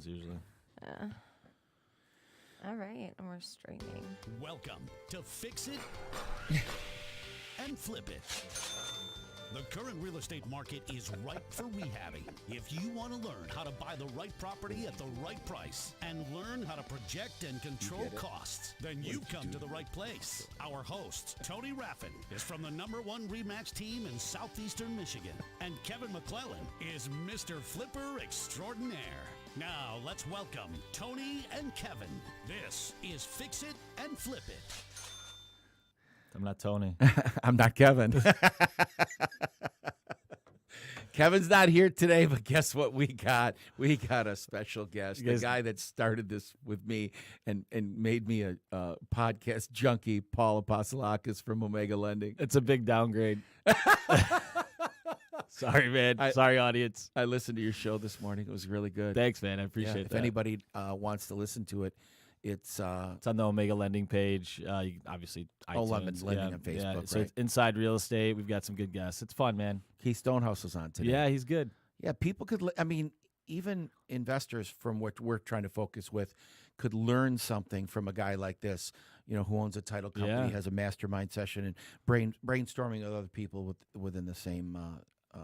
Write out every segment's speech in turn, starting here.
ones usually. All right, and we're streaming. Welcome to Fix It and Flip It. The current real estate market is ripe for rehabbing. If you want to learn how to buy the right property at the right price and learn how to project and control costs, then you've come to the right place. Our host, Tony Raffin, is from the #1 Rematch team in southeastern Michigan. And Kevin McClellan is Mr. Flipper Extraordinaire. Now, let's welcome Tony and Kevin. This is Fix It and Flip It. I'm not Tony. I'm not Kevin. Kevin's not here today, but guess what we got? We got a special guest, the guy that started this with me and made me a podcast junkie, Paul Apostolakis from Omega Lending. It's a big downgrade. Sorry, man. Sorry, audience. I listened to your show this morning. It was really good. Thanks, man. I appreciate that. If anybody wants to listen to it, it's on the Omega Lending page. You obviously, iTunes. Lending on Facebook. Yeah. So right? it's Inside Real Estate. We've got some good guests. It's fun, man. Keith Stonehouse was on today. Yeah, he's good. Yeah, people could. Even investors from what we're trying to focus with could learn something from a guy like this. Who owns a title company, has a mastermind session, and brainstorming with other people within the same.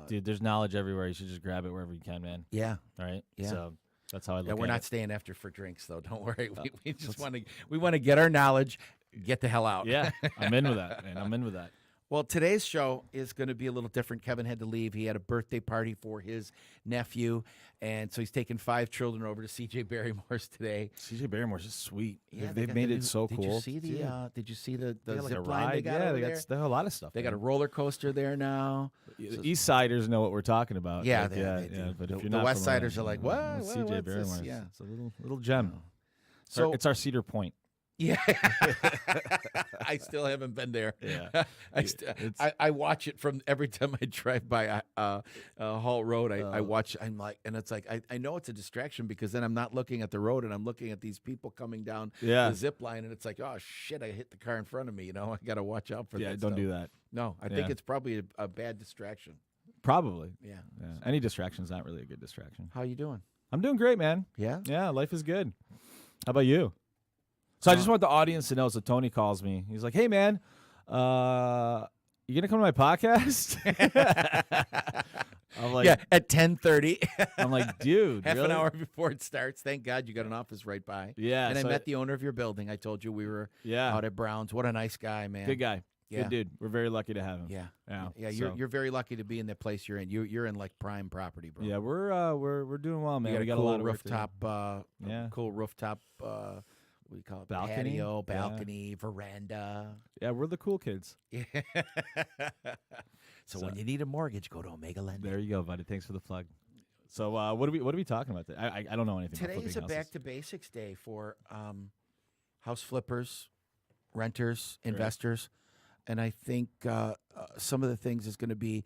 Dude, there's knowledge everywhere. You should just grab it wherever you can, man. Yeah. All right. Yeah. So that's how I look at it. Yeah, we're not staying after for drinks, though. Don't worry. We just want to get our knowledge, get the hell out. Yeah, I'm in with that, man. I'm in with that. Well, today's show is going to be a little different. Kevin had to leave. He had a birthday party for his nephew, and so he's taking 5 children over to C.J. Barrymore's today. C.J. Barrymore's just sweet. Yeah, they've made it so cool. Did you see the like zip a line ride? they got over there? They got a lot of stuff. They got a roller coaster there now. The East Siders know what we're talking about. Yeah, like, they do. But if you're The not West familiar, Siders are like, what? C.J. Barrymore's. Yeah, it's a little gem. So it's our Cedar Point. Yeah, I still haven't been there. Yeah, I watch it from every time I drive by Hall Road. I watch. I'm like, and it's like I know it's a distraction because then I'm not looking at the road and I'm looking at these people coming down the zip line, and it's like, oh shit, I hit the car in front of me. I got to watch out for that. Yeah, don't do that. No, I think it's probably a bad distraction. Probably. Yeah. Any distraction is not really a good distraction. How you doing? I'm doing great, man. Yeah. Yeah, life is good. How about you? So I just want the audience to know. So Tony calls me. He's like, "Hey, man, you gonna come to my podcast?" I'm like, yeah, at 10:30. I'm like, dude, half really? an hour before it starts. Thank God you got an office right by. Yeah, and I met the owner of your building. I told you we were out at Browns. What a nice guy, man. Good guy. Yeah. Good dude. We're very lucky to have him. Yeah. You're very lucky to be in the place you're in. You're in like prime property, bro. Yeah, we're doing well, man. We got a a lot of rooftop. cool rooftop. What do you call it? Balcony? Patio, balcony, veranda. Yeah, we're the cool kids. Yeah. So when you need a mortgage, go to Omega Lending. There you go, buddy. Thanks for the plug. So what are we talking about today? I don't know anything. Today is a back to basics day for house flippers, renters, investors, and I think some of the things is going to be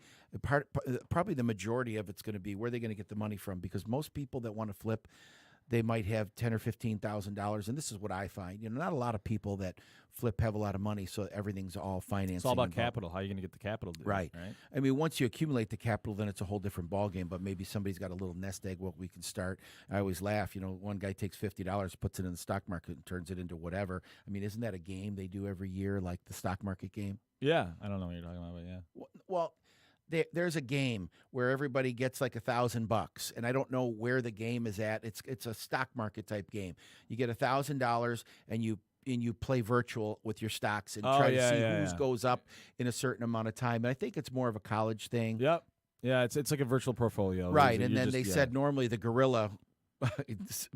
probably the majority of it's going to be where they're going to get the money from, because most people that want to flip, they might have $10,000 or $15,000, and this is what I find. Not a lot of people that flip have a lot of money, so everything's all financing. It's all about capital. How are you going to get the capital? Right. I mean, once you accumulate the capital, then it's a whole different ballgame. But maybe somebody's got a little nest egg. Well, we can start. I always laugh. One guy takes $50, puts it in the stock market, and turns it into whatever. I mean, isn't that a game they do every year, like the stock market game? Yeah, I don't know what you're talking about, but yeah. Well. There's a game where everybody gets like $1,000, and I don't know where the game is at. It's a stock market type game. You get $1,000, and you play virtual with your stocks and try to see who goes up in a certain amount of time. And I think it's more of a college thing. Yep. Yeah, it's like a virtual portportfolio. Right, and then they said normally the gorilla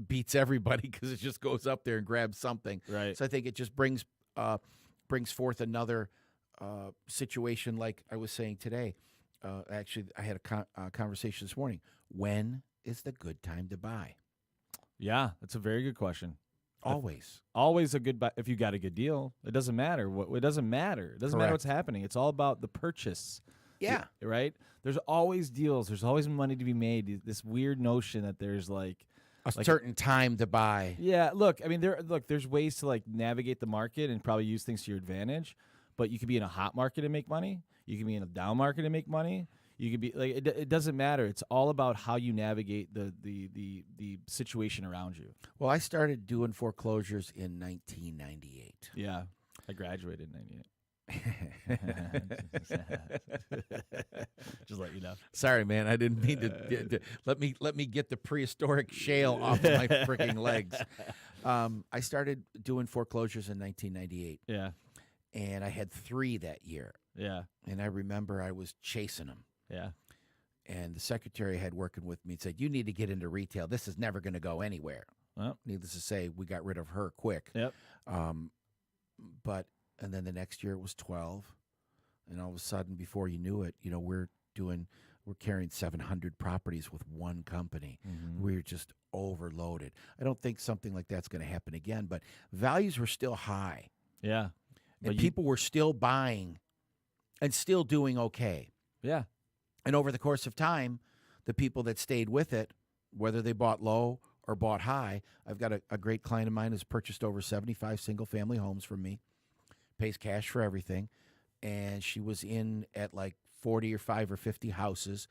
beats everybody because it just goes up there and grabs something. Right. So I think it just brings forth another situation like I was saying today. Actually, I had a conversation this morning. When is the good time to buy? Yeah, that's a very good question. Always. Always a good buy. If you got a good deal, it doesn't matter. It doesn't matter. It doesn't matter what's happening. It's all about the purchase. Yeah. Right? There's always deals. There's always money to be made. This weird notion that there's like a certain time to buy. Yeah, look, I mean, there's ways to like navigate the market and probably use things to your advantage, but you could be in a hot market and make money. You can be in a down market and make money. You could be like it doesn't matter. It's all about how you navigate the situation around you. Well, I started doing foreclosures in 1998. Yeah, I graduated in '98. Just let you know. Sorry, man. I didn't mean to let me get the prehistoric shale off of my freaking legs. I started doing foreclosures in 1998. Yeah. And I had 3 that year. Yeah. And I remember I was chasing them. Yeah. And the secretary I had working with me said, "You need to get into retail. This is never going to go anywhere." Well, needless to say, we got rid of her quick. Yep. And then the next year it was 12. And all of a sudden, before you knew it, we're carrying 700 properties with one company. Mm-hmm. We're just overloaded. I don't think something like that's going to happen again, but values were still high. Yeah. And people were still buying and still doing okay. Yeah. And over the course of time, the people that stayed with it, whether they bought low or bought high, I've got a great client of mine who's purchased over 75 single-family homes from me, pays cash for everything, and she was in at like 40 or 5 or 50 houses,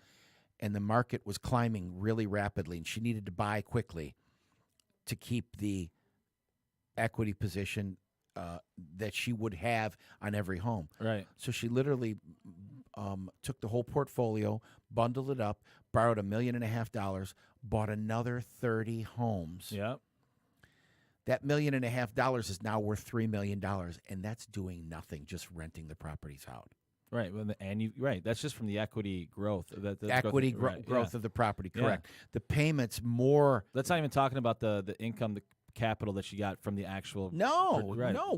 and the market was climbing really rapidly, and she needed to buy quickly to keep the equity position that she would have on every home. Right. So she literally took the whole portfolio, bundled it up, borrowed $1.5 million, bought another 30 homes. Yep. That $1.5 million is now worth $3 million, and that's doing nothing, just renting the properties out. Right. Right. That's just from the equity growth. Equity growth of the property, correct. Yeah. The payments more. That's not even talking about the income, the capital that she got from the actual. No,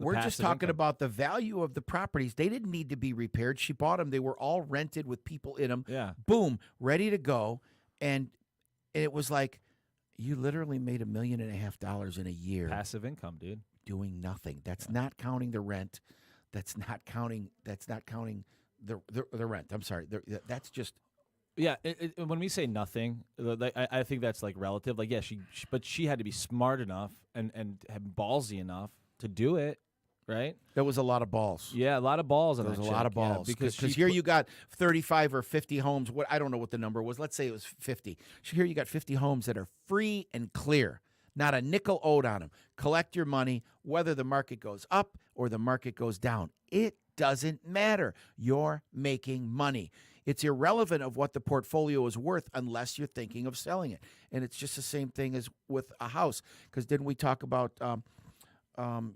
we're just talking about the value of the properties. They didn't need to be repaired. She bought them. They were all rented with people in them. Yeah. Boom, ready to go. And it was like, you literally made $1.5 million in a year. Passive income, dude. Doing nothing. That's not counting the rent. That's not counting the rent. I'm sorry. That's just. Yeah, when we say nothing, I think that's like relative. Like, yeah, but she had to be smart enough and have ballsy enough to do it, right? There was a lot of balls. Yeah, a lot of balls. There was a lot of balls. Yeah, because here you got 35 or 50 homes. I don't know what the number was. Let's say it was 50. So here you got 50 homes that are free and clear. Not a nickel owed on them. Collect your money, whether the market goes up or the market goes down. It doesn't matter. You're making money. It's irrelevant of what the portfolio is worth unless you're thinking of selling it. And it's just the same thing as with a house. Because didn't we talk about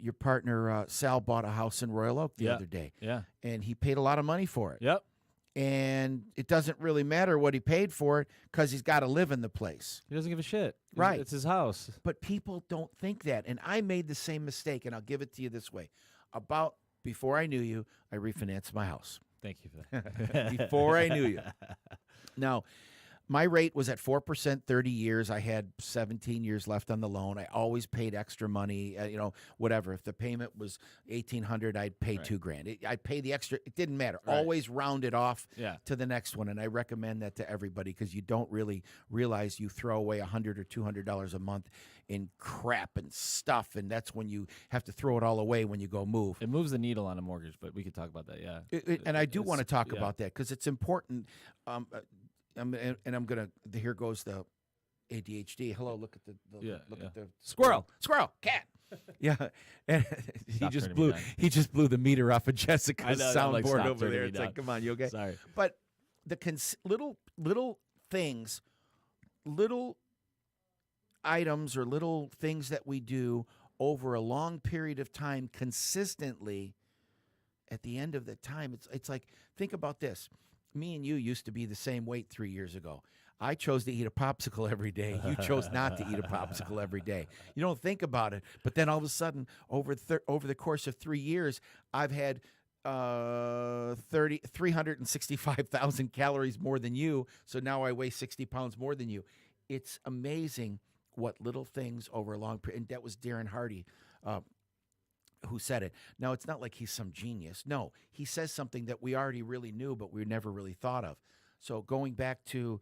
your partner, Sal, bought a house in Royal Oak the other day. Yeah. And he paid a lot of money for it. Yep. And it doesn't really matter what he paid for it because he's got to live in the place. He doesn't give a shit. Right. It's his house. But people don't think that. And I made the same mistake, and I'll give it to you this way. About before I knew you, I refinanced my house. Thank you for that. Before I knew you. Now, my rate was at 4%, 30 years. I had 17 years left on the loan. I always paid extra money, whatever. If the payment was $1,800, I'd pay $2,000. I'd pay the extra. It didn't matter. Right. Always round it off to the next one. And I recommend that to everybody because you don't really realize you throw away $100 or $200 a month in crap and stuff, and that's when you have to throw it all away when you go move. It moves the needle on a mortgage, but we could talk about that, yeah. And I do want to talk about that because it's important. I'm gonna. Here goes the ADHD. Hello, look at the squirrel, cat. Yeah, and he just blew the meter off of Jessica's soundboard over there. It's like, come on, you okay? Sorry, but the little things, little items or little things that we do over a long period of time consistently, at the end of the time, it's like, think about this. Me and you used to be the same weight 3 years ago. I chose to eat a popsicle every day. You chose not to eat a popsicle every day. You don't think about it, but then all of a sudden, over the course of 3 years, I've had 365,000 calories more than you, so now I weigh 60 pounds more than you. It's amazing what little things over a long period, and that was Darren Hardy who said it. Now, it's not like he's some genius. No, he says something that we already really knew, but we never really thought of. So going back to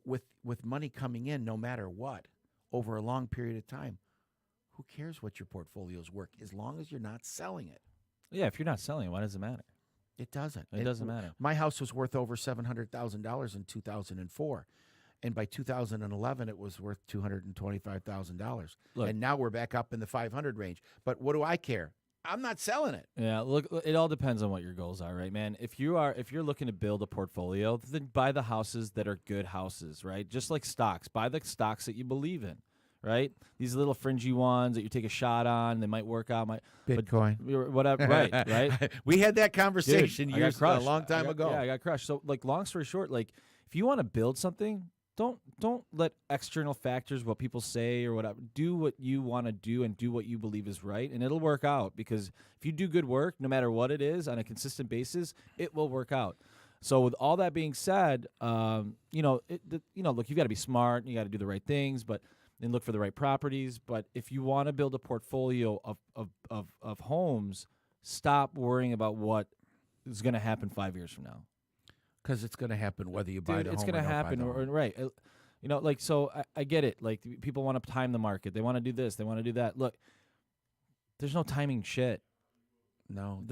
with money coming in, no matter what, over a long period of time, who cares what your portfolio's worth as long as you're not selling it? Yeah, if you're not selling it, why does it matter? It doesn't. It doesn't matter. My house was worth over $700,000 in 2004. And by 2011, it was worth $225,000. Look. And now we're back up in the 500 range. But what do I care? I'm not selling it. Yeah, look, it all depends on what your goals are, right, man? If you're looking to build a portfolio, then buy the houses that are good houses, right? Just like stocks, buy the stocks that you believe in, right? These little fringy ones that you take a shot on, they might work out, Bitcoin, whatever, right? We had that conversation Dude, a long time ago. Yeah, I got crushed. So, like, long story short, like, if you want to build something, don't let external factors, what people say or whatever. Do what you want to do and do what you believe is right, and it'll work out. Because if you do good work, no matter what it is, on a consistent basis, it will work out. So with all that being said, look, you got to be smart, and you got to do the right things, and look for the right properties. But if you want to build a portfolio of homes, stop worrying about what is going to happen 5 years from now. Because it's going to happen whether you buy the home it's or going to don't happen, buy the home. right? So I get it. Like, people want to time the market. They want to do this. They want to do that. Look, there's no timing shit. No,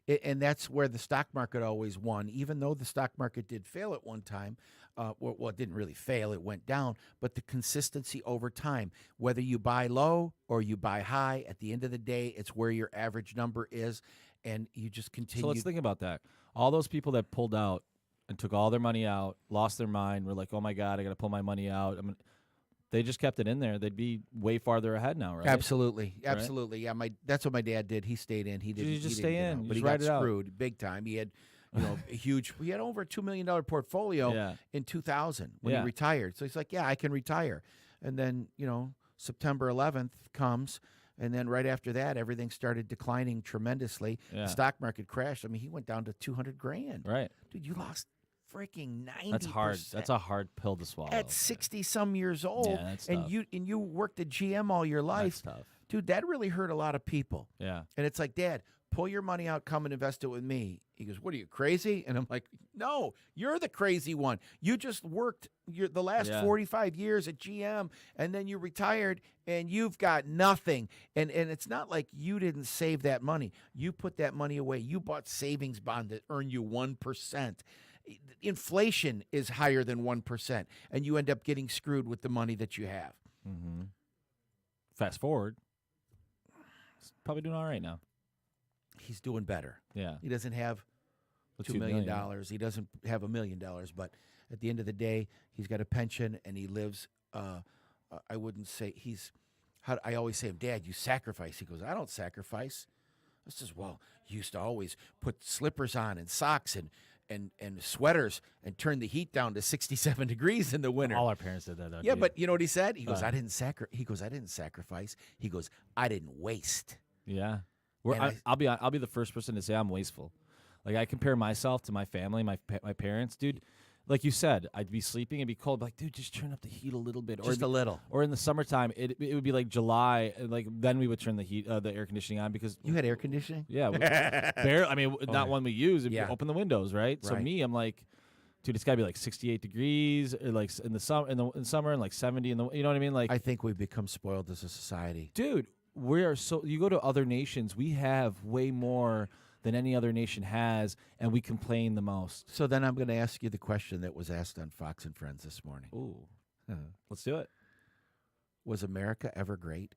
and that's where the stock market always won. Even though the stock market did fail at one time, well, it didn't really fail; it went down. But the consistency over time, whether you buy low or you buy high, at the end of the day, it's where your average number is, and you just continue. So let's think about that. All those people that pulled out and took all their money out, lost their mind, were like, "Oh my God, I got to pull my money out." They just kept it in there. They'd be way farther ahead now, right? Absolutely. Right? Yeah, that's what my dad did. He stayed in. He didn't. You just he stay didn't get in. out, You but he just got ride it out. screwed big time. He had, a huge. He had over a $2 million portfolio in 2000 when he retired. So he's like, "Yeah, I can retire." And then September 11th comes. And then right after that, everything started declining tremendously. Yeah. The stock market crashed. I mean, he went down to $200,000. Right. Dude, you lost freaking 90%. That's hard. That's a hard pill to swallow. At 60-some years old, Yeah, that's and tough. you worked at GM all your life. That's tough. Dude, that really hurt a lot of people. Yeah. And it's like, Dad, pull your money out, come and invest it with me. He goes, what are you, crazy? And I'm like, no, you're the crazy one. You just worked the last 45 years at GM, and then you retired, and you've got nothing. And it's not like you didn't save that money. You put that money away. You bought savings bond that earn you 1%. Inflation is higher than 1%, and you end up getting screwed with the money that you have. Mm-hmm. Fast forward, he's probably doing all right now. He's doing better. Yeah. He doesn't have $2 million. He doesn't have $1 million. But at the end of the day, he's got a pension, and he lives. I wouldn't say he's. I always say, Dad, you sacrifice. He goes, I don't sacrifice. I says, well, you used to always put slippers on and socks and sweaters and turn the heat down to 67 degrees in the winter. All our parents did that, though. Yeah, but you know what he said? He goes, I didn't sacrifice. He goes, I didn't waste. Yeah. I'll be the first person to say I'm wasteful. Like, I compare myself to my family, my parents, dude. Like you said, I'd be sleeping and be cold. Like, dude, just turn up the heat a little bit, Just a little. Or in the summertime, it would be like July, and like then we would turn the heat, the air conditioning on because You had air conditioning? yeah, barely. I mean, not one we use. Yeah. Open the windows, right? So Right. me, I'm like, dude, it's got to be like 68 degrees, or like in the summer, and like 70 in the. You know what I mean? Like, I think we've become spoiled as a society. dude, we are so. You go to other nations, we have way more than any other nation has, and we complain the most. So then I'm going to ask you the question that was asked on Fox and Friends this morning. Ooh, let's do it. Was America ever great?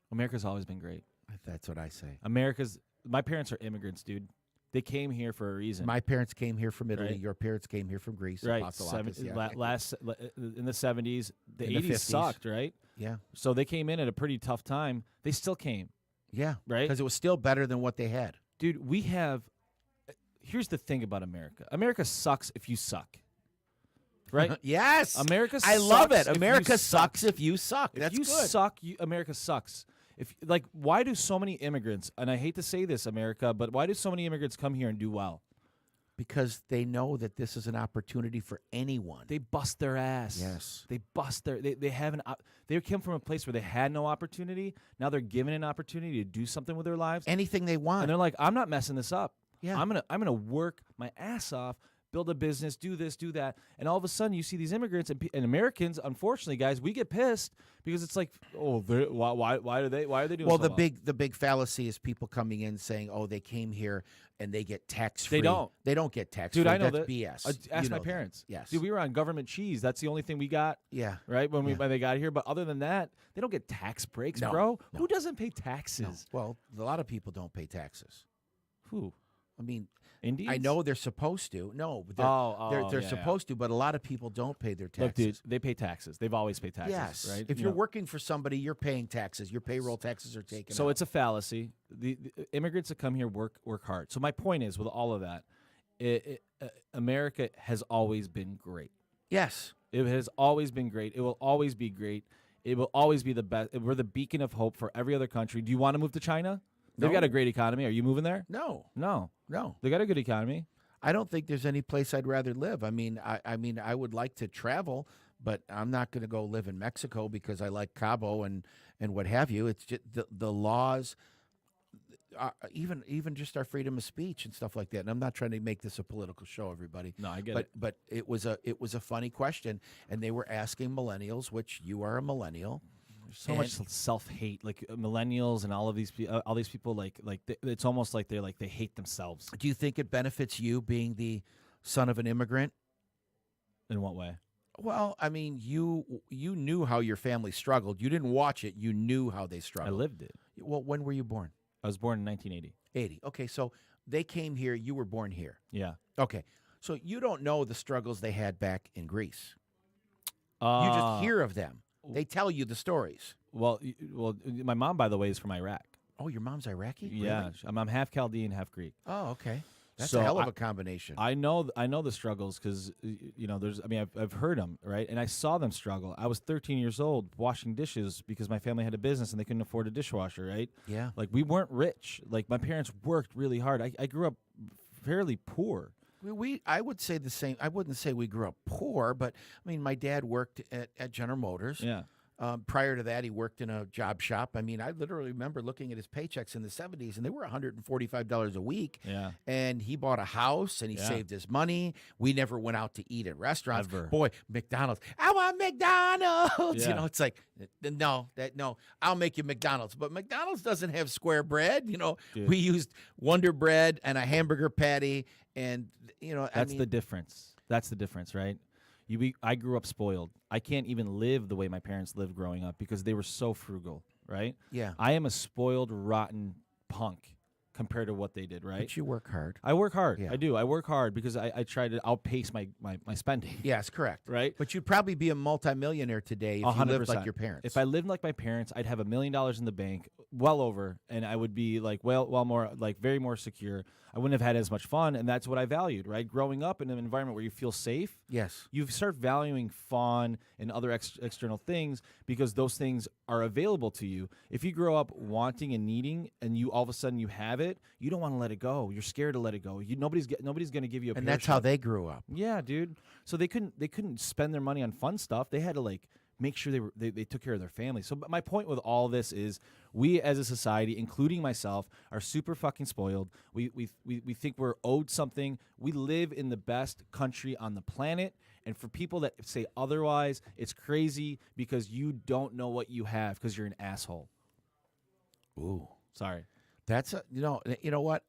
America's always been great. That's what I say. My parents are immigrants, dude. They came here for a reason. My parents came here from Italy. Right. Your parents came here from Greece. Right, Apostolakis, yeah. in the 70s, the In the 80s 50s. sucked, right? Yeah. So they came in at a pretty tough time. They still came, Yeah. right? Because it was still better than what they had. Dude, here's the thing about America. America sucks if you suck, right? Yes. America I love sucks it. if America you sucks suck. if you suck. If That's you good. suck, America sucks. Why do so many immigrants, and I hate to say this, America, but why do so many immigrants come here and do well? Because they know that this is an opportunity for anyone. They bust their ass. Yes. They bust they have they came from a place where they had no opportunity. Now they're given an opportunity to do something with their lives. Anything they want. And they're like, I'm not messing this up. Yeah. I'm gonna work my ass off, build a business, do this, do that. And all of a sudden you see these immigrants and Americans, unfortunately, guys, we get pissed because it's like, oh, why are they doing Well, so the big fallacy is people coming in saying, oh, they came here and they get tax-free. They don't. They don't get tax-free. Dude, I know That's that. BS. Ask You my know parents. that. Yes. Dude, we were on government cheese. That's the only thing we got. Yeah. Right? When they got here. But other than that, they don't get tax breaks, No, bro. no. Who doesn't pay taxes? Well, a lot of people don't pay taxes. Who? I mean, Indians? I know they're supposed to. No, but they're yeah, supposed to, but a lot of people don't pay their taxes. Look, dude, they pay taxes. They've always paid taxes, Yes. right? If You you're know, working for somebody, you're paying taxes. Your payroll taxes are taken so out. it's a fallacy. The immigrants that come here work hard. So my point is, with all of that, America has always been great. Yes. It has always been great. It will always be great. It will always be the best. We're the beacon of hope for every other country. Do you want to move to China? They've No. got a great economy. Are you moving there? No. No. No. They got a good economy. I don't think there's any place I'd rather live. I mean, I would like to travel, but I'm not going to go live in Mexico because I like Cabo and what have you. It's just the laws, even just our freedom of speech and stuff like that. And I'm not trying to make this a political show, everybody. No, I get it. But it was a funny question, and they were asking millennials, which you are a millennial. So much self-hate, like millennials and all these people, it's almost like they hate themselves. Do you think it benefits you being the son of an immigrant? In what way? Well, I mean, you knew how your family struggled. You didn't watch it. You knew how they I struggled. lived it. Well, when were you born? I was born in 1980. 80. Okay, so they came here. You were born here. Yeah. Okay, so you don't know the struggles they had back in Greece. You just hear of them. They tell you the stories. Well, my mom, by the way, is from Iraq. Oh, your mom's Iraqi? Yeah, Really? I'm half Chaldean, half Greek. Oh, okay. That's So a hell of a combination. I know the struggles because I've heard them, right, and I saw them struggle. I was 13 years old washing dishes because my family had a business and they couldn't afford a dishwasher, right? Yeah. Like we weren't rich. Like my parents worked really hard. I grew up fairly poor. I would say the same. I wouldn't say we grew up poor, but I mean, my dad worked at General Motors. Yeah. Prior to that, he worked in a job shop. I mean, I literally remember looking at his paychecks in the 70s, and they were $145 a week. Yeah. And he bought a house, and he saved his money. We never went out to eat at restaurants. Ever. Boy, McDonald's. I want McDonald's. Yeah. You know, it's like, no, I'll make you McDonald's. But McDonald's doesn't have square bread. You know, Dude. we used Wonder Bread and a hamburger patty, and That's the difference. That's the difference, right? I grew up spoiled. I can't even live the way my parents lived growing up because they were so frugal, right? Yeah. I am a spoiled, rotten punk compared to what they did, right? But you work hard. I work hard. Yeah. I do. I work hard because I try to outpace my spending. Yes, correct. Right? But you'd probably be a multimillionaire today if you lived like 100%. your parents. If I lived like my parents, I'd have $1 million in the bank, well over, and I would be like well more like very more secure. I wouldn't have had as much fun, and that's what I valued, right? Growing up in an environment where you feel safe, yes. you start valuing fun and other external things because those things are available to you. If you grow up wanting and needing, and you all of a sudden you have it, you don't want to let it go. You're scared to let it go. Nobody's going to give you a. And that's how they grew up. Yeah, dude. So they couldn't spend their money on fun stuff. They had to like make sure they took care of their family. So my point with all this is we as a society, including myself, are super fucking spoiled. We think we're owed something. We live in the best country on the planet. And for people that say otherwise, it's crazy because you don't know what you have because you're an asshole. Ooh. Sorry. That's you know what?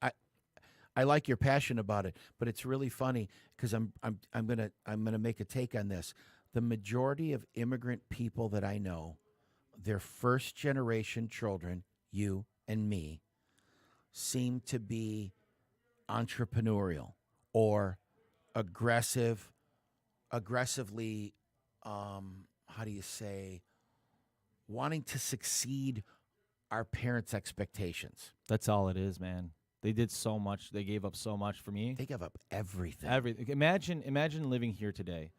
I like your passion about it, but it's really funny because I'm gonna make a take on this. The majority of immigrant people that I know, their first generation children, you and me, seem to be entrepreneurial or aggressively, how do you say, wanting to succeed our parents' expectations. That's all it is, man. They did so much. They gave up so much for me. They give up everything. Everything. Imagine living here today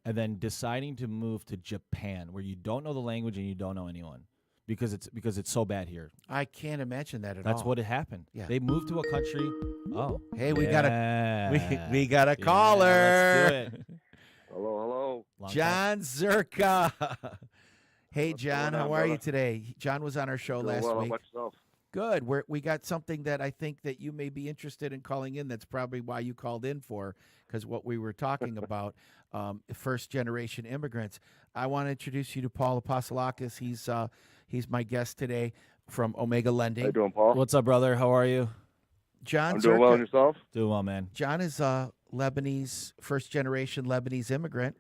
and then deciding to move to Japan where you don't know the language and you don't know anyone because it's so bad here. I can't imagine that at all. That's what it happened. Yeah. They moved to a country. Oh. Hey, we got a Yeah, caller. let's do it. Hello. Long time. John Zerka. Hey, What's John, going how on, are you brother? today? John was on our show Doing last well. How week. about yourself? Good. We got something that I think that you may be interested in calling in. That's probably why you called in for, because what we were talking about, first-generation immigrants. I want to introduce you to Paul Apostolakis. He's my guest today from Omega Lending. How you doing, Paul? What's up, brother? How are you? John I'm doing well, and Zerka. yourself? Doing well, man. John is a Lebanese, first-generation Lebanese immigrant.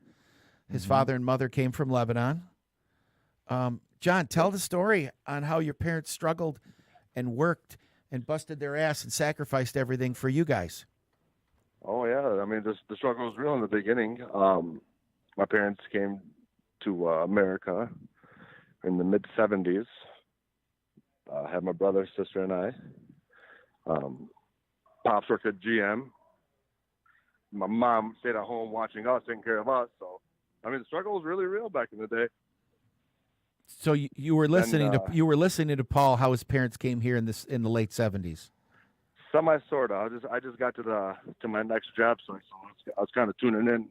His father and mother came from Lebanon. John, tell the story on how your parents struggled and worked and busted their ass and sacrificed everything for you guys. Oh, yeah. I mean, the struggle was real in the beginning. My parents came to America in the mid-'70s. Had my brother, sister, and I. Pops worked at GM. My mom stayed at home watching us, taking care of us. So, I mean, the struggle was really real back in the day. So you were listening to Paul how his parents came here in the late 70s. Sort of. I just got to my next job site, so I was kind of tuning in.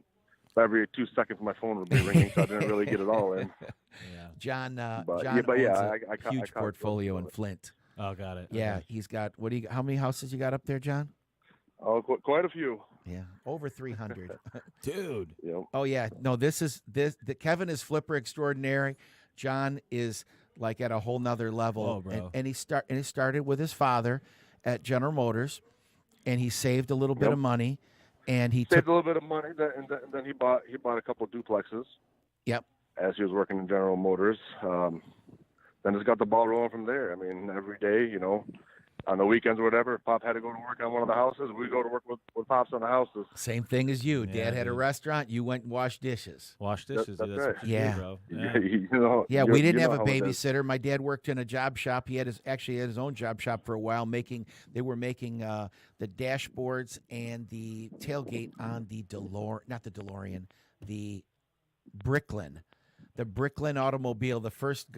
Every 2 seconds, my phone would be ringing, so I didn't really get it all in. Yeah. John But owns I a huge portfolio in Flint. Oh, got it. Yeah, Okay. he's got how many houses you got up there, John? Oh, quite a few. Yeah, over 300. Dude. You know, Oh yeah, no, Kevin is flipper extraordinary. John is like at a whole nother level. Whoa, bro. And he started with his father at General Motors, and he saved a little bit of money, and he saved a little bit of money, and then he bought a couple duplexes. Yep. As he was working in General Motors, then just got the ball rolling from there. I mean, every day, you know, on the weekends or whatever, if Pop had to go to work on one of the houses, we'd go to work with Pops on the houses. Same thing as you. Yeah, Dad had a dude. restaurant. You went and washed dishes. Wash dishes. That's dude. right. What you Yeah. do, bro. You know, Yeah, you- we didn't you have know a how it is. babysitter. My dad worked in a job shop. He had his own job shop for a while. They were making the dashboards and the tailgate on the Bricklin. The Bricklin automobile, the first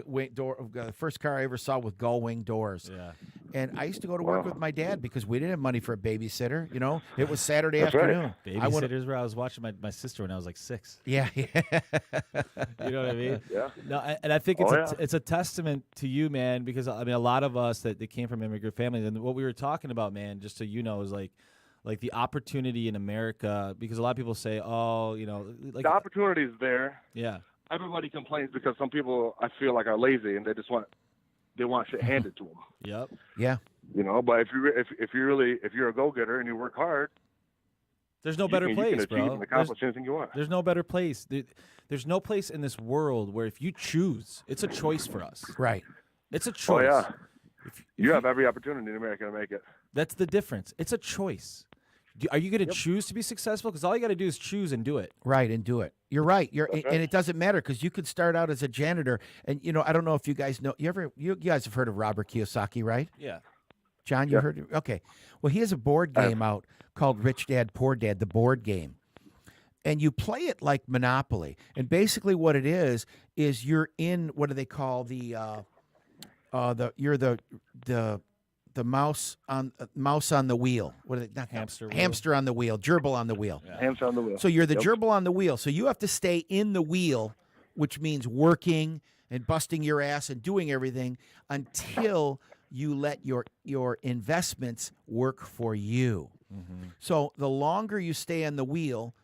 car I ever saw with gull wing doors. Yeah. And I used to go to work with my dad because we didn't have money for a babysitter. You know, it was Saturday That's right. afternoon. Babysitters where I was watching my sister when I was like 6. Yeah, yeah. You know what I mean? Yeah. No, and I think it's Oh, yeah. it's a testament to you, man, because I mean a lot of us that came from immigrant families, and what we were talking about, man, just so you know, is like the opportunity in America, because a lot of people say, oh, you know, like The opportunity is there. yeah, Everybody complains because some people, I feel like, are lazy and they want shit handed to them. yep, Yeah. You know, but if you're a go-getter and you work hard, there's no better you place, can achieve bro. and accomplish anything you want. There's no better place. There's no place in this world where if you choose, it's a choice for us. Right. It's a Oh choice. yeah, If you have every opportunity in America to make it. That's the difference. It's a choice. Are you going to choose to be successful? Because all you got to do is choose and do it. Right, and do it. You're right. right. And it doesn't matter because you could start out as a janitor, and you know I don't know if you guys know. You guys have heard of Robert Kiyosaki, right? Yeah. John, you heard? Okay. Well, he has a board game out called Rich Dad Poor Dad, the board game, and you play it like Monopoly. And basically, what it is you're in what do they call the mouse on the wheel. What are they? Not Hamster wheel. Hamster on the wheel. Gerbil on the wheel. Hands on the wheel. So you're the Yep. gerbil on the wheel. So you have to stay in the wheel, which means working and busting your ass and doing everything until you let your investments work for you. Mm-hmm. So the longer you stay on the wheel,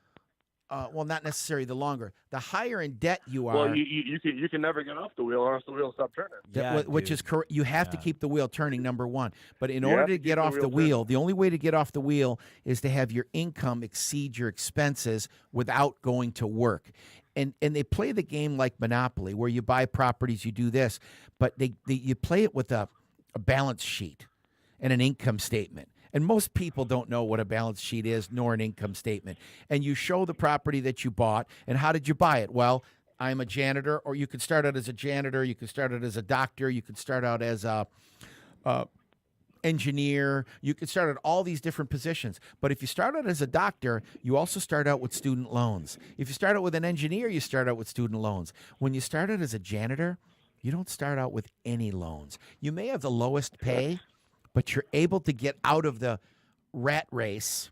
well, not necessarily the longer, the higher in debt you are. Well, you can never get off the wheel or else the wheel stop turning. Which is correct. You have to Yeah. keep the wheel turning, number one. But in You order have to to get keep the off the wheel wheel, the only way to get off the wheel is to have your income exceed your expenses without going to work. And they play the game like Monopoly, where you buy properties, you do this, but you play it with a balance sheet and an income statement. And most people don't know what a balance sheet is nor an income statement. And you show the property that you bought, and how did you buy it? Well, I'm a janitor, or you could start out as a janitor, you could start out as a doctor, you could start out as a engineer, you could start at all these different positions. But if you start out as a doctor, you also start out with student loans. If you start out with an engineer, you start out with student loans. When you start out as a janitor, you don't start out with any loans. You may have the lowest pay, but you're able to get out of the rat race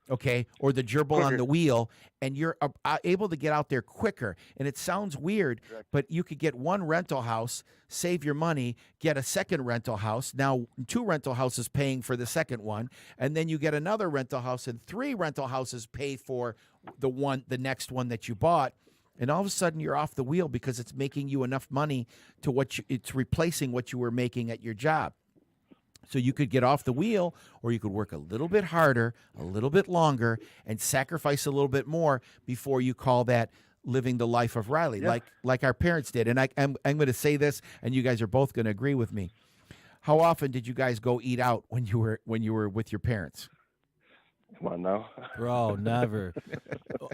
okay, or the gerbil on the wheel, and you're able to get out there quicker. And it sounds weird, but you could get one rental house, save your money, get a second rental house. Now, 2 rental houses paying for the second one, and then you get another rental house, and 3 rental houses pay for the next one that you bought. And all of a sudden, you're off the wheel because it's making you enough money to it's replacing what you were making at your job. So you could get off the wheel, or you could work a little bit harder, a little bit longer, and sacrifice a little bit more before you call that living the life of Riley, like our parents did. And I'm going to say this, and you guys are both going to agree with me. How often did you guys go eat out when you were with your parents? Come on now. Bro, never.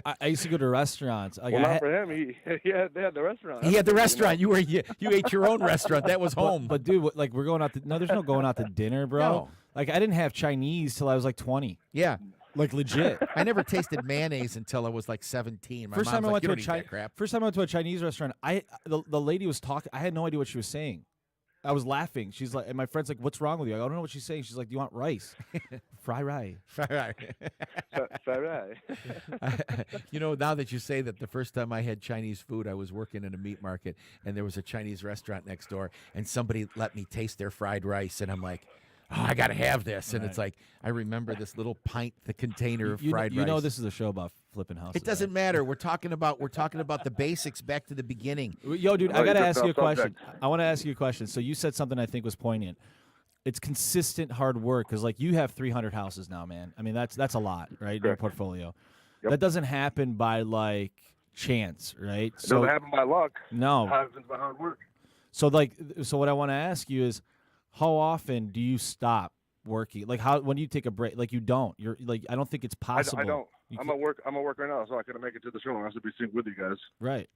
I used to go to restaurants. Like, Well, not for him. They had the restaurant. He had the restaurant. You ate your own restaurant. That was home. But dude, like we're going out to there's no going out to dinner, bro. No. Like I didn't have Chinese till I was like 20. Yeah. Like legit. I never tasted mayonnaise until I was like 17. First time I went to a crap. Chinese restaurant, the lady was talking. I had no idea what she was saying. I was laughing. She's like, and my friend's like, "What's wrong with you?" I don't know what she's saying. She's like, "Do you want rice?" Fry rice. Fry Right. Now that you say that, the first time I had Chinese food, I was working in a meat market, and there was a Chinese restaurant next door, and somebody let me taste their fried rice, and I'm like, oh, I got to have this. And it's like, I remember this little pint, the container of fried rice. You know this is a show about flipping houses. It doesn't matter. We're talking about the basics back to the beginning. Yo, dude, I got to ask you a question. I want to ask you a question. So you said something I think was poignant. It's consistent hard work because, like, you have 300 houses now, man. I mean, that's a lot, right, in your portfolio. Yep. That doesn't happen by, like, chance, right? It doesn't happen by luck. No. It happens by hard work. So what I want to ask you is, how often do you stop working? Like, when do you take a break? Like, you don't. You're like, I don't think it's possible. I don't. I'm at work right now, so I couldn't make it to the show. I have to be synced with you guys. Right.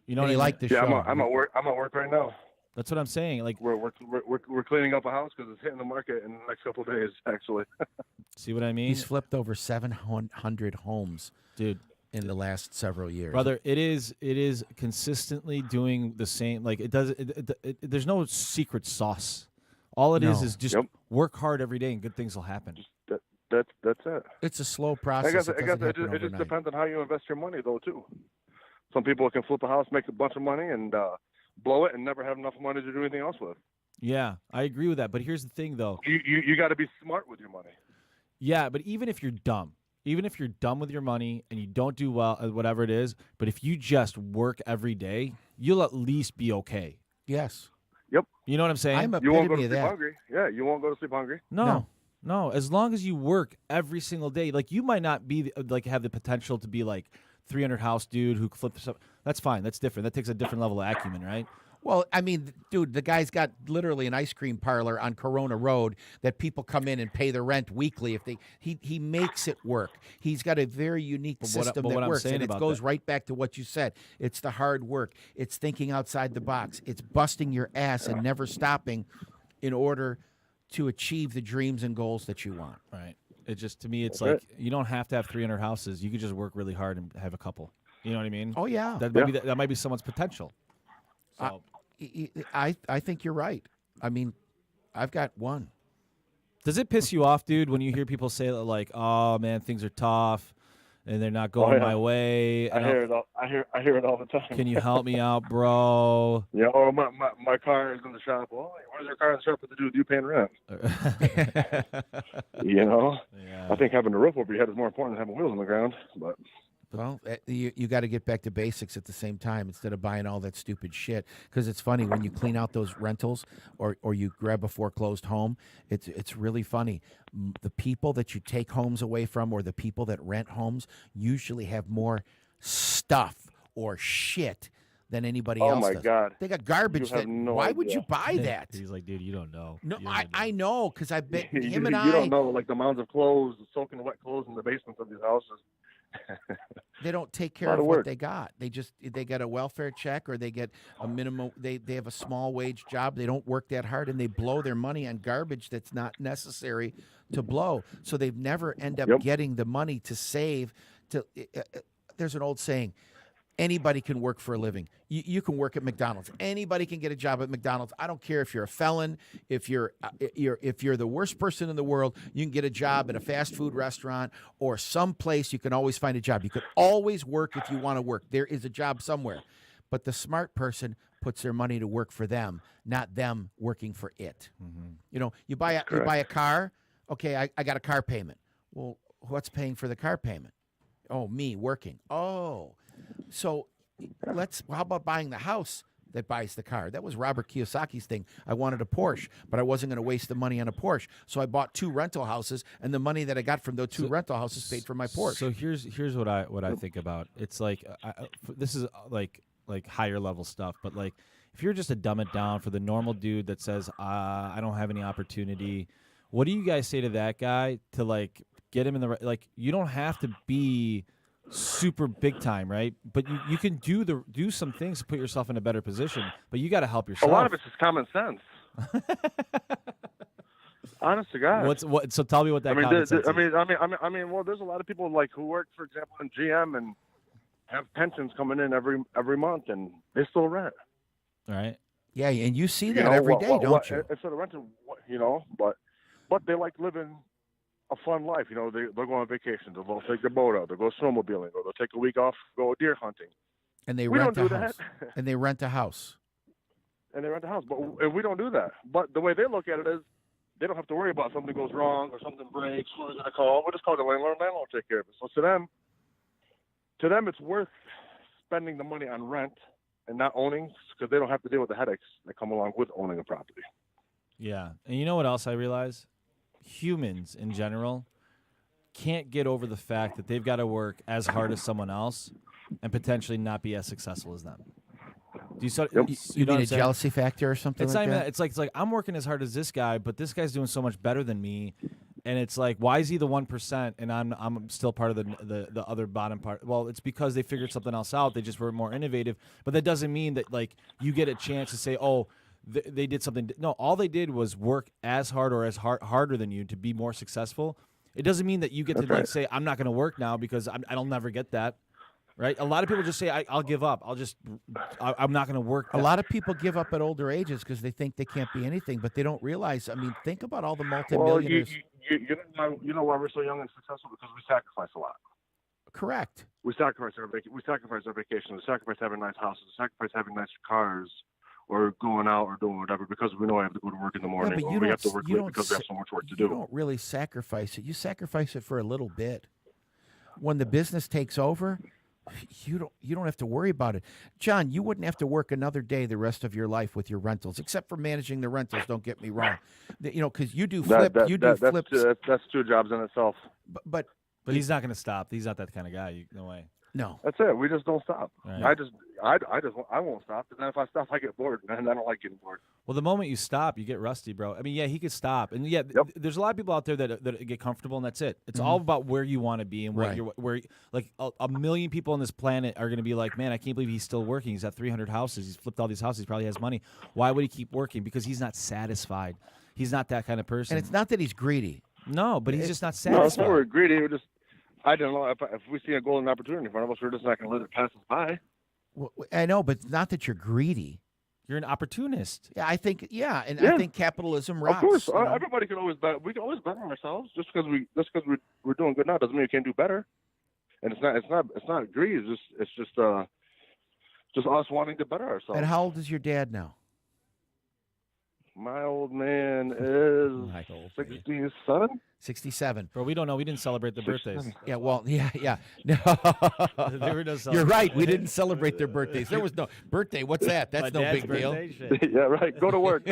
You know what I like the show. I'm at work right now. That's what I'm saying. Like, we're cleaning up a house because it's hitting the market in the next couple of days. Actually. See what I mean? He's flipped over 700 homes, dude, in the last several years. Brother, it is consistently doing the same. Like, there's no secret sauce. All it is just work hard every day and good things will happen. That's it. It's a slow process. I guess it just depends on how you invest your money, though, too. Some people can flip a house, make a bunch of money, and blow it, and never have enough money to do anything else with. Yeah, I agree with that. But here's the thing, though. You got to be smart with your money. Yeah, but even if you're dumb with your money and you don't do well at whatever it is, but if you just work every day, you'll at least be okay. Yes. Yep. You know what I'm saying? You won't go to sleep hungry. Yeah, you won't go to sleep hungry. No. As long as you work every single day, like you might not be like have the potential to be like 300 house dude who flips up. That's fine. That's different. That takes a different level of acumen, right? Well, I mean, dude, the guy's got literally an ice cream parlor on Corona Road that people come in and pay the rent weekly. If he makes it work. He's got a very unique system that works, and it goes right back to what you said. It's the hard work. It's thinking outside the box. It's busting your ass and never stopping in order to achieve the dreams and goals that you want. Right. It just, to me, it's like you don't have to have 300 houses. You could just work really hard and have a couple. You know what I mean? Oh yeah. That might be someone's potential. So. I think you're right. I mean, I've got one. Does it piss you off, dude, when you hear people say that, like, "Oh man, things are tough, and they're not going my way"? I hear it all. I hear it all the time. Can you help me out, bro? Yeah. Or my car is in the shop. Oh, where's your car in the shop with to do with you paying rent? Yeah. I think having a roof over your head is more important than having wheels on the ground. But. Well, you got to get back to basics at the same time instead of buying all that stupid shit. Because it's funny when you clean out those rentals or you grab a foreclosed home. It's really funny. The people that you take homes away from or the people that rent homes usually have more stuff or shit than anybody else does. Oh my God! They got garbage. Why would you buy that? He's like, dude, you don't know. No, I know because I bet him and you don't know, like the amounts of clothes, soaking wet clothes in the basements of these houses. They don't take care of what they got. They get a welfare check or they get a minimum. They have a small wage job. They don't work that hard and they blow their money on garbage that's not necessary to blow. So they've never end up getting the money to save. There's an old saying: Anybody can work for a living. You can work at McDonald's. Anybody can get a job at McDonald's. I don't care if you're a felon, if you're the worst person in the world, you can get a job at a fast food restaurant or some place. You can always find a job. You can always work if you want to work. There is a job somewhere. But the smart person puts their money to work for them, not them working for it. Mm-hmm. You buy a car. Okay, I got a car payment. Well, what's paying for the car payment? Oh, me working. Oh. So how about buying the house that buys the car? That was Robert Kiyosaki's thing. I wanted a Porsche, but I wasn't going to waste the money on a Porsche. So I bought 2 rental houses, and the money that I got from those 2 rental houses paid for my Porsche. So here's what I think about. It's like this is like higher level stuff, but like if you're just to dumb it down for the normal dude that says I don't have any opportunity, what do you guys say to that guy to like get him in the right? Like you don't have to be super big time, right? But you can do some things to put yourself in a better position, but you got to help yourself. A lot of it's just common sense. Honest to God. So tell me what that common sense is. I mean, well, there's a lot of people like who work, for example, in GM and have pensions coming in every month, and they still rent. All right. Yeah, and you see that every day, don't you? Instead of renting, but they like living a fun life. They'll go on vacation. They'll take their boat out. They'll go snowmobiling, or they'll take a week off, go deer hunting. And we don't do house. That. And they rent a house. But we don't do that. But the way they look at it is, they don't have to worry about something goes wrong or something breaks. Who's going to call? We'll just call the landlord. Landlord will take care of it. So to them, it's worth spending the money on rent and not owning, because they don't have to deal with the headaches that come along with owning a property. Yeah, and you know what else I realize? Humans in general can't get over the fact that they've got to work as hard as someone else and potentially not be as successful as them. Do you mean a jealousy factor or something? It's like not that? It's like I'm working as hard as this guy, but this guy's doing so much better than me, and it's like, why is he the 1% and I'm still part of the other bottom part? Well, it's because they figured something else out. They just were more innovative, but that doesn't mean that like you get a chance to say, oh, they did something. No, all they did was work as hard or as harder than you to be more successful. It doesn't mean that you get to say, I'm not going to work now because I'll never get that. Right? A lot of people just say, I'll give up. I'm not going to work. A lot of people give up at older ages because they think they can't be anything, but they don't realize. I mean, think about all the multimillionaires. Well, you know why we're so young and successful? Because we sacrifice a lot. Correct. We sacrifice our vacation. We sacrifice having nice houses. We sacrifice having nice cars, or going out or doing whatever because we know I have to go to work in the morning, or we have to work late because we have so much work to do. You don't really sacrifice it. You sacrifice it for a little bit. When the business takes over, you don't have to worry about it. John, you wouldn't have to work another day the rest of your life with your rentals, except for managing the rentals. Don't get me wrong. Because you do flips. That's 2 jobs in itself. But he's not going to stop. He's not that kind of guy. No way. No. That's it. We just don't stop. Right. I won't stop. And then if I stop, I get bored, and I don't like getting bored. Well, the moment you stop, you get rusty, bro. I mean, yeah, he could stop, and there's a lot of people out there that get comfortable, and that's it. It's all about where you want to be and where like a million people on this planet are going to be like, man, I can't believe he's still working. He's got 300 houses. He's flipped all these houses. He probably has money. Why would he keep working? Because he's not satisfied. He's not that kind of person. And it's not that he's greedy. No, but he's just not satisfied. No, it's not we're greedy. We're just. I don't know. If we see a golden opportunity in front of us, we're just not going to let it pass us by. Well, I know, but not that you're greedy. You're an opportunist. Yeah, I think. Yeah, and I think capitalism rocks. Of course, everybody can always bet. We can always bet on ourselves. Just because we're doing good now doesn't mean we can't do better. And it's not greed. It's just us wanting to better ourselves. And how old is your dad now? My old man is 67. 67. Bro, we don't know. We didn't celebrate the birthdays. Yeah, well, yeah. No. There were no You're right. We didn't celebrate their birthdays. There was no birthday. What's that? That's no big deal. Yeah, right. Go to work.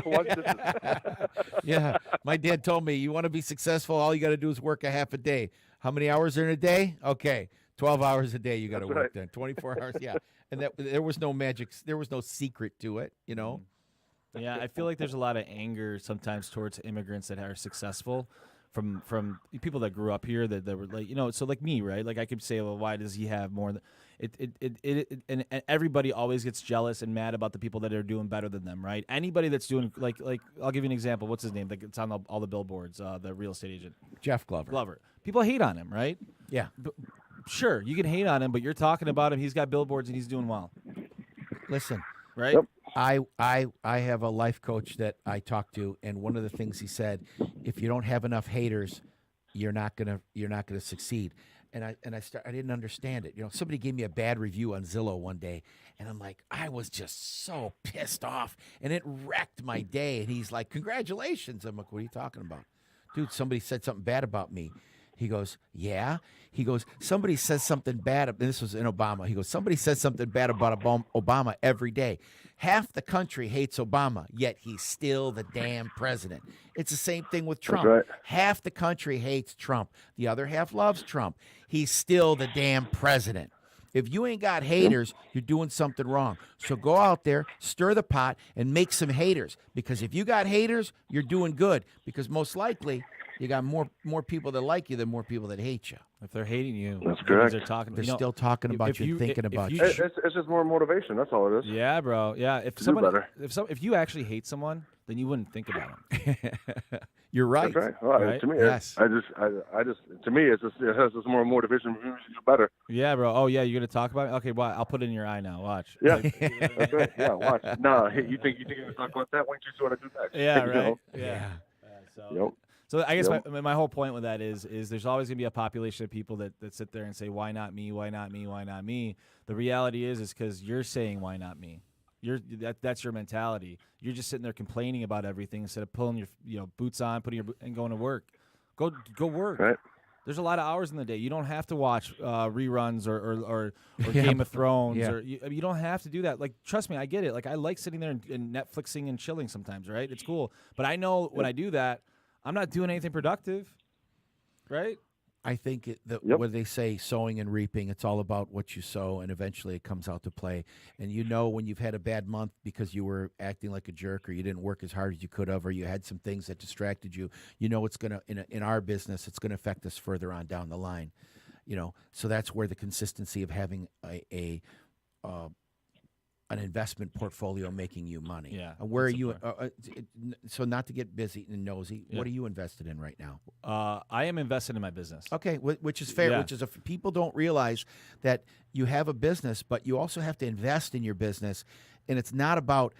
Yeah. My dad told me, you want to be successful, all you got to do is work a half a day. How many hours are in a day? Okay. 12 hours a day you got to work then. 24 hours. Yeah. And there was no magic. There was no secret to it, you know? Yeah, I feel like there's a lot of anger sometimes towards immigrants that are successful from people that grew up here that were like, so like me, right? Like I could say, well, why does he have more? And everybody always gets jealous and mad about the people that are doing better than them, right? Anybody that's doing like I'll give you an example. What's his name? Like it's on all the billboards. The real estate agent, Jeff Glover. People hate on him, right? Yeah. sure, you can hate on him, but you're talking about him. He's got billboards and he's doing well, Listen, right? Yep. I have a life coach that I talk to, and one of the things he said, if you don't have enough haters, you're not gonna succeed. And I didn't understand it. Somebody gave me a bad review on Zillow one day, and I'm like, I was just so pissed off, and it wrecked my day. And he's like, congratulations. I'm like, what are you talking about? Dude, somebody said something bad about me. He goes, yeah. He goes, somebody says something bad. And this was in Obama. He goes, somebody says something bad about Obama every day. Half the country hates Obama, yet he's still the damn president. It's the same thing with Trump. That's right. Half the country hates Trump. The other half loves Trump. He's still the damn president. If you ain't got haters, you're doing something wrong. So go out there, stir the pot, and make some haters. Because if you got haters, you're doing good. Because most likely, you got more people that like you than more people that hate you. If they're hating you, That's that means correct. They're talking. They're you know, still talking about if you, thinking if about you you. It's just more motivation. That's all it is. Yeah, bro. Yeah, if Do someone, better. if you actually hate someone, then you wouldn't think about them. You're right. That's right. Well, Right? To me, Yes. to me, it's just more motivation for you to do better. Yeah, bro. Oh, yeah, you're gonna talk about it? Okay, well, I'll put it in your eye now. Watch. Yeah, that's right. Yeah, watch. No, hey, you think you're gonna talk about that? Wait till you see what I do next. Yeah, You right. know? Yeah. So, Yep. so I guess Yep. my whole point with that is there's always gonna be a population of people that sit there and say, why not me? Why not me? Why not me? The reality is because you're saying why not me. That's your mentality. You're just sitting there complaining about everything instead of pulling your boots on, and going to work. Go work. Right. There's a lot of hours in the day. You don't have to watch reruns or Yeah. Game of Thrones Yeah. or you don't have to do that. Like, trust me, I get it. Like, I like sitting there and Netflixing and chilling sometimes, right? It's cool. But I know when I do that, I'm not doing anything productive, right? I think Yep. what they say, sowing and reaping, it's all about what you sow, and eventually it comes out to play. And when you've had a bad month because you were acting like a jerk, or you didn't work as hard as you could have, or you had some things that distracted you, it's going to, in our business, it's going to affect us further on down the line. So that's where the consistency of having an investment portfolio making you money. Yeah, And where are that's you? important. So not to get busy and nosy, Yeah. what are you invested in right now? I am invested in my business. Okay, which is fair. Yeah. Which is people don't realize that you have a business, but you also have to invest in your business, and it's not about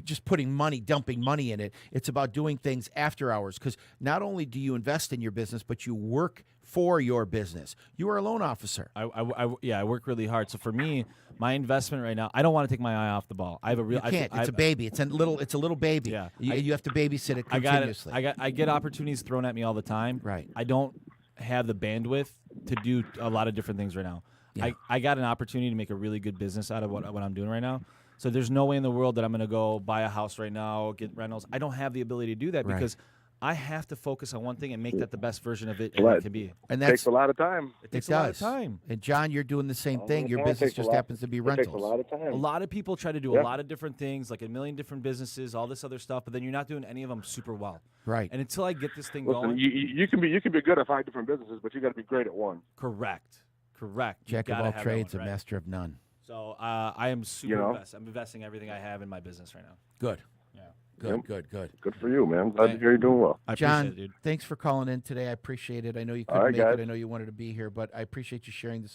just dumping money in it. It's about doing things after hours, because not only do you invest in your business, but you work for your business. You are a loan officer. I work really hard. So for me, my investment right now, I don't want to take my eye off the ball. I have a real. You can't. It's a baby. It's a little baby. Yeah. You have to babysit it I got it. continuously. I get opportunities thrown at me all the time. Right. I don't have the bandwidth to do a lot of different things right now. Yeah. I got an opportunity to make a really good business out of what I'm doing right now. So there's no way in the world that I'm going to go buy a house right now, get rentals. I don't have the ability to do that Right. because I have to focus on one thing and make that the best version of it Right. it can be. And It takes a lot of time. It takes it a lot of does. time. And John, you're doing the same thing. Your It business takes a just lot- happens to be It rentals. takes a lot of time. A lot of people try to do Yeah. a lot of different things, like a million different businesses, all this other stuff, but then you're not doing any of them super well. Right. And until I get this thing Listen, going, you can be good at 5 different businesses, but you got to be great at one. correct. You Jack of gotta all have that trades, one, a right? master of none. So I am super know? invested. I'm investing everything I have in my business right now. Good. Yeah. Good. Good. Good. Good for you, man. Glad to Thank- hear you're doing well. I John, appreciate it, dude. thanks for calling in today. I appreciate it. I know you All couldn't right, make guys. it. I know you wanted to be here, but I appreciate you sharing the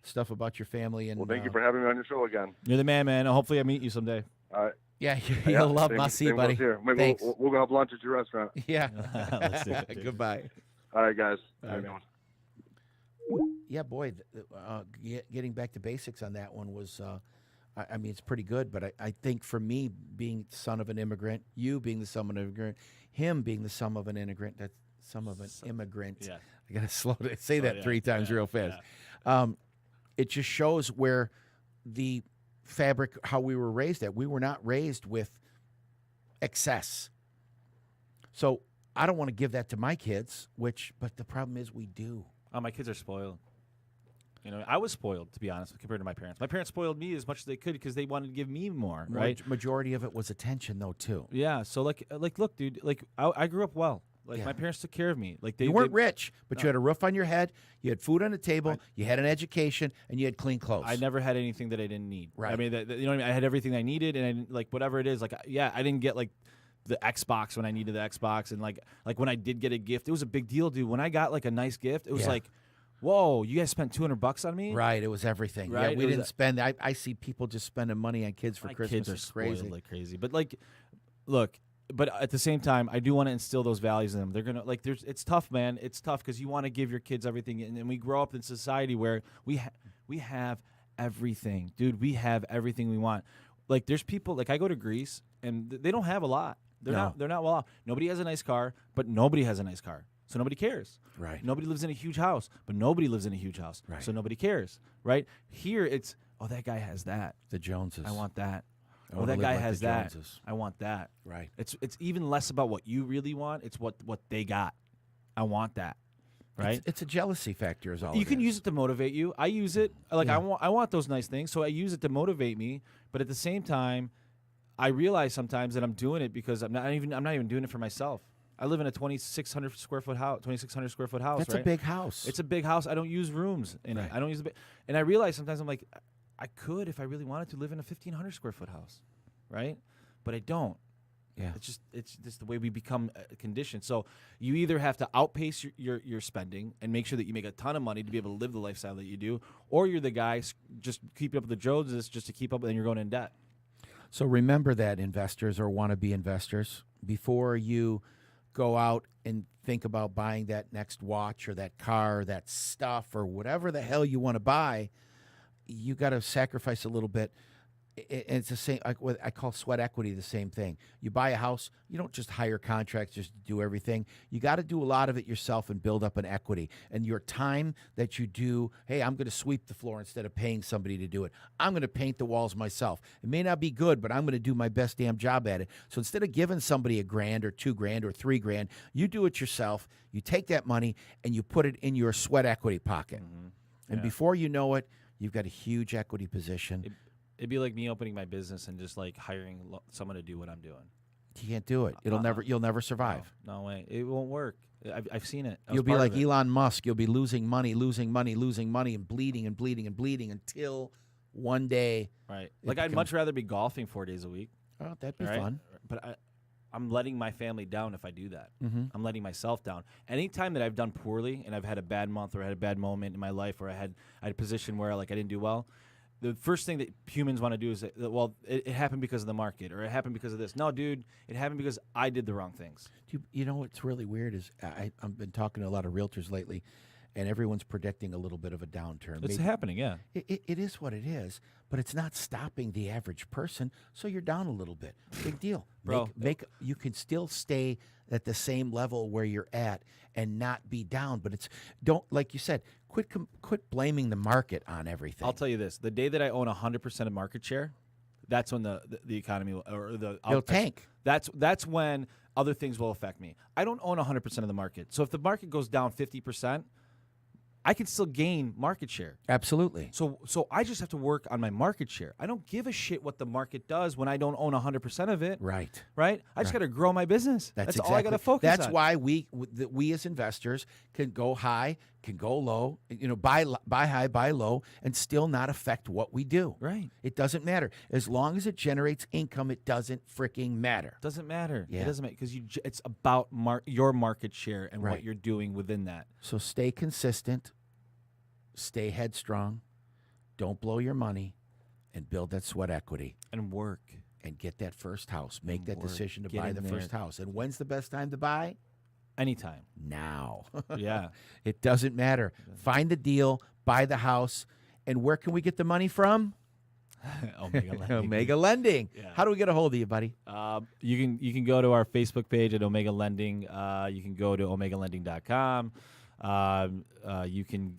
stuff about your family. And Well, thank you for having me on your show again. You're the man. Hopefully I meet you someday. All right. Yeah, Yeah, you'll love same- my see, same goes buddy. Here. Maybe Thanks. we'll go have lunch at your restaurant. Yeah. Let's do it, dude. Goodbye. All right, guys. All right, Have a good man. one. Yeah, boy, getting back to basics on that one was, I mean, it's pretty good. But I think for me, being the son of an immigrant, you being the son of an immigrant, him being the son of an immigrant, that's son of an immigrant. Yeah. I got to say that yeah, 3 times yeah, real fast. It just shows where the fabric, how we were raised at. We were not raised with excess. So I don't want to give that to my kids, but the problem is we do. Oh, my kids are spoiled. You know, I was spoiled, to be honest, compared to my parents. My parents spoiled me as much as they could because they wanted to give me more, right? Majority of it was attention, though, too. Yeah. So, look, dude. Like, I grew up well. Like, Yeah. my parents took care of me. Like, You weren't rich, but you had a roof on your head, you had food on the table, you had an education, and you had clean clothes. I never had anything that I didn't need. Right. I mean, you know what I mean? I had everything I needed, and I didn't, like, whatever it is. Like, yeah, I didn't get like the Xbox when I needed the Xbox, and like when I did get a gift, it was a big deal, dude. When I got like a nice gift, it was Yeah. like, whoa, you guys spent $200 on me, Right, it was everything. Right, Yeah, we it was didn't spend. I see people just spending money on kids for My Christmas. kids are It's spoiled crazy. like crazy. But like, look, but at the same time, I do want to instill those values in them. They're gonna like. It's tough, man. It's tough because you want to give your kids everything, and we grow up in society where we have everything, dude. We have everything we want. Like, there's people like I go to Greece, and they don't have a lot. They're No. not well off. Nobody has a nice car, but nobody has a nice car, so nobody cares. Right. Nobody lives in a huge house, but nobody lives in a huge house, Right. so nobody cares. Right here, it's that guy has that. The Joneses. I want that. I Oh, wanna that live guy like has the that. Joneses. I want that. Right. It's even less about what you really want. It's what they got. I want that. Right. It's a jealousy factor, is all. You it can is. use it to motivate you. I use it like Yeah. I want those nice things, so I use it to motivate me. But at the same time, I realize sometimes that I'm doing it because I'm not even doing it for myself. I live in a 2,600 square foot house. That's right? a big house. It's a big house. I don't use rooms in Right. it. I don't use the big. And I realize sometimes I'm like, I could if I really wanted to live in a 1,500 square foot house, right? But I don't. Yeah. It's just the way we become conditioned. So you either have to outpace your spending and make sure that you make a ton of money to be able to live the lifestyle that you do, or you're the guy just keeping up with the Joneses just to keep up, and you're going in debt. So remember that, investors or wannabe investors, before you go out and think about buying that next watch or that car or that stuff or whatever the hell you want to buy, you got to sacrifice a little bit. It's the same. I call sweat equity the same thing. You buy a house, you don't just hire contracts just to do everything. You got to do a lot of it yourself and build up an equity. And your time that you do, hey, I'm going to sweep the floor instead of paying somebody to do it. I'm going to paint the walls myself. It may not be good, but I'm going to do my best damn job at it. So instead of giving somebody $1,000 or $2,000 or $3,000, you do it yourself. You take that money and you put it in your sweat equity pocket. And Yeah. before you know it, you've got a huge equity position. It'd be like me opening my business and just like hiring someone to do what I'm doing. You can't do it. You'll never survive. No way. It won't work. I've seen it. I was You'll be part like of it. Elon Musk. You'll be losing money, and bleeding until one day. Right. it Like, I'd becomes- much rather be golfing 4 days a week. Oh, that'd be right? fun. But I'm letting my family down if I do that. Mm-hmm. I'm letting myself down. Anytime that I've done poorly and I've had a bad month or I had a bad moment in my life or I had a position where like I didn't do well, the first thing that humans want to do is, it happened because of the market or it happened because of this. No, dude, it happened because I did the wrong things. You know what's really weird is I've been talking to a lot of realtors lately, and everyone's predicting a little bit of a downturn. It's Maybe- happening, yeah. It is what it is, but it's not stopping the average person. So you're down a little bit. Big deal, Bro. You can still stay at the same level where you're at and not be down. But like you said, quit blaming the market on everything. I'll tell you this: the day that I own 100% of market share, that's when the economy It'll tank. That's when other things will affect me. I don't own 100% of the market, so if the market goes down 50%. I can still gain market share. Absolutely. So I just have to work on my market share. I don't give a shit what the market does when I don't own 100% of it. Right. Right? I just got to grow my business. That's all I got to focus That's on. why we as investors can go high, can go low, buy high, buy low, and still not affect what we do. Right. It doesn't matter. As long as it generates income, it doesn't freaking matter. Doesn't matter. Yeah. It doesn't matter because it's about your market share and Right. what you're doing within that. So stay consistent, stay headstrong, don't blow your money, and build that sweat equity. And work. And get that first house. Make that Work. decision to Get buy in the there. first house. And when's the best time to buy? Anytime. Now. Yeah. It doesn't matter. Find the deal, buy the house, and where can we get the money from? Omega Lending. Omega Lending. Yeah. How do we get a hold of you, buddy? You can go to our Facebook page at Omega Lending. You can go to omegalending.com. You can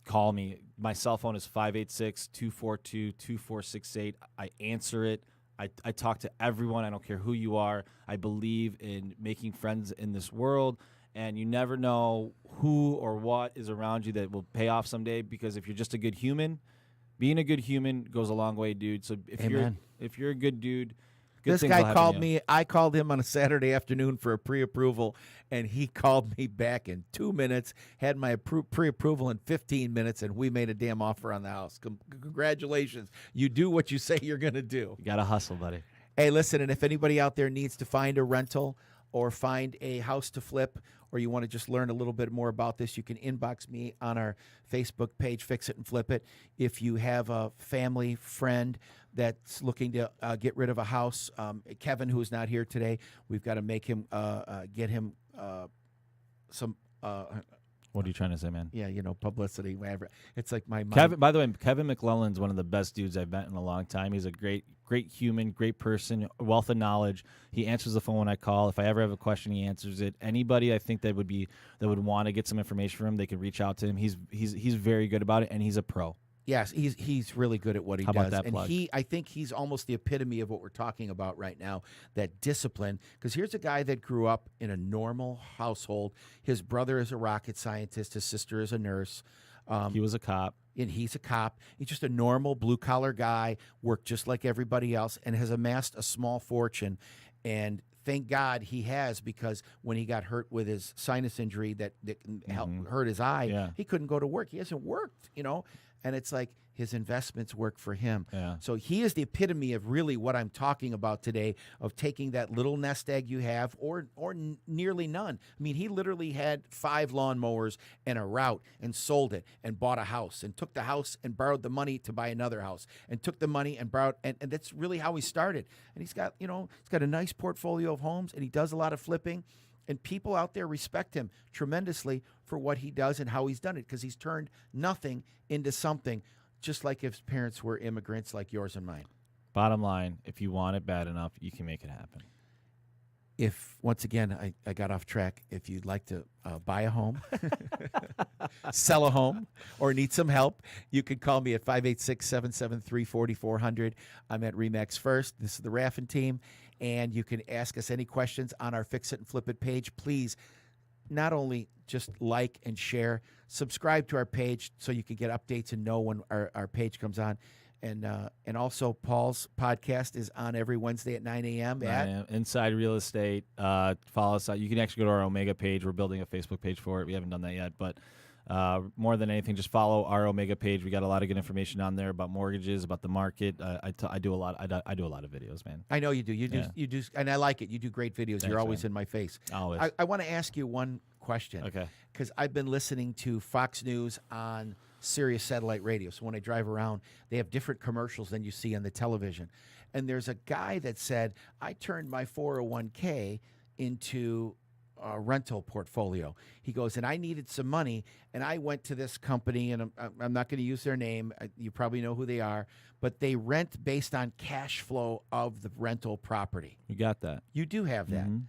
call me. My cell phone is 586-242-2468. I answer it. I talk to everyone. I don't care who you are. I believe in making friends in this world. And you never know who or what is around you that will pay off someday, because if you're just a good human, being a good human goes a long way, dude. So if Amen. you're a good dude, good This things will guy happen called to you. me. I called him on a Saturday afternoon for a pre-approval, and he called me back in 2 minutes, had my pre-approval in 15 minutes, and we made a damn offer on the house. Congratulations. You do what you say you're going to do. You gotta hustle, buddy. Hey, listen, and if anybody out there needs to find a rental or find a house to flip, or you want to just learn a little bit more about this, you can inbox me on our Facebook page, Fix It and Flip It. If you have a family friend that's looking to get rid of a house, Kevin, who is not here today, we've got to make him get him some. What are you trying to say, man? Yeah, publicity, whatever. It's like my mind. Kevin, by the way, Kevin McClellan's one of the best dudes I've met in a long time. He's a great human, great person, wealth of knowledge. He answers the phone when I call. If I ever have a question, he answers it. Anybody I think that would want to get some information from him, they could reach out to him. He's very good about it, and he's a pro. Yes, he's really good at what he How does. about that and plug? I think he's almost the epitome of what we're talking about right now, that discipline. Because here's a guy that grew up in a normal household. His brother is a rocket scientist. His sister is a nurse. He was a cop. And he's a cop. He's just a normal blue-collar guy, worked just like everybody else, and has amassed a small fortune. And thank God he has, because when he got hurt with his sinus injury that hurt his eye, he couldn't go to work. He hasn't worked, And it's like his investments work for him. Yeah. So he is the epitome of really what I'm talking about today, of taking that little nest egg you have, or nearly none. I mean, he literally had 5 lawnmowers and a route, and sold it and bought a house, and took the house and borrowed the money to buy another house, and took the money and borrowed, and that's really how he started. And he's got a nice portfolio of homes, and he does a lot of flipping. And people out there respect him tremendously for what he does and how he's done it, because he's turned nothing into something, just like his parents were immigrants like yours and mine. Bottom line, if you want it bad enough, you can make it happen. If, once again, I got off track, if you'd like to buy a home, sell a home, or need some help, you can call me at 586-773-4400. I'm at RE/MAX First. This is the Raffin team. And you can ask us any questions on our Fix It and Flip It page. Please, not only just like and share, subscribe to our page so you can get updates and know when our page comes on. And also, Paul's podcast is on every Wednesday at 9 a.m. at Inside Real Estate. Follow us. You can actually go to our Omega page. We're building a Facebook page for it. We haven't done that yet, but more than anything, just follow our Omega page. We got a lot of good information on there about mortgages, about the market. I do a lot. I do a lot of videos, man. I know you do. You do, and I like it. You do great videos. Thanks, You're always man. in my face. Always. I want to ask you one question. Okay. Because I've been listening to Fox News on Sirius satellite radio. So when I drive around, they have different commercials than you see on the television. And there's a guy that said, I turned my 401k into a rental portfolio. He goes, and I needed some money, and I went to this company, and I'm not going to use their name. You probably know who they are, but they rent based on cash flow of the rental property. You got that. You do have that. Mm-hmm.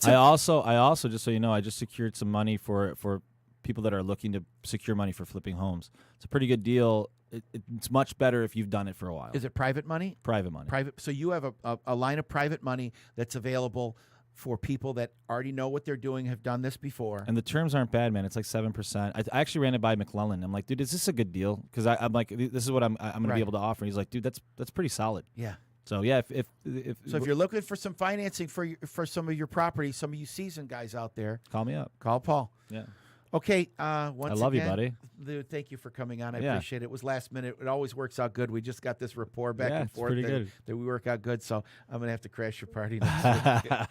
I also, just so you know, I just secured some money for people that are looking to secure money for flipping homes. It's a pretty good deal. It's much better if you've done it for a while. Is it private money? Private money. Private. So you have a line of private money that's available for people that already know what they're doing, have done this before. And the terms aren't bad, man. It's like 7%. I actually ran it by McClellan. I'm like, dude, is this a good deal? Because I'm like, this is what I'm going to be able to offer. And he's like, dude, that's pretty solid. Yeah. So yeah, if you're looking for some financing for some of your property, some of you seasoned guys out there, call me up. Call Paul. Yeah. Okay. I love you, buddy. Dude, thank you for coming on. I appreciate it. It was last minute. It always works out good. We just got this rapport back and forth that we work out good. So I'm going to have to crash your party next week.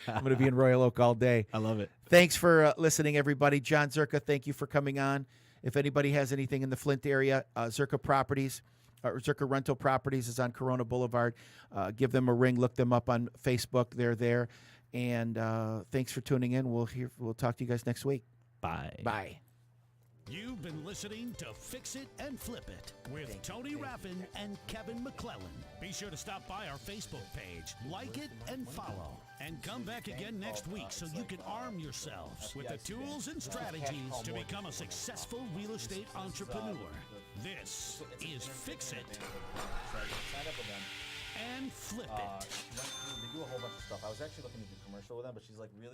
I'm going to be in Royal Oak all day. I love it. Thanks for listening, everybody. John Zerka, thank you for coming on. If anybody has anything in the Flint area, Zerka Properties, Zerka Rental Properties is on Corona Boulevard. Give them a ring. Look them up on Facebook. They're there. And thanks for tuning in. We'll talk to you guys next week. Bye. Bye. You've been listening to Fix It and Flip It with Tony Raffin and Kevin McClellan. Be sure to stop by our Facebook page, like it, and follow. And come back again next week so you can arm yourselves with the tools and strategies to become a successful real estate entrepreneur. This is Fix It and Flip It. They do a whole bunch of stuff. I was actually looking to do commercial with them, but she's like really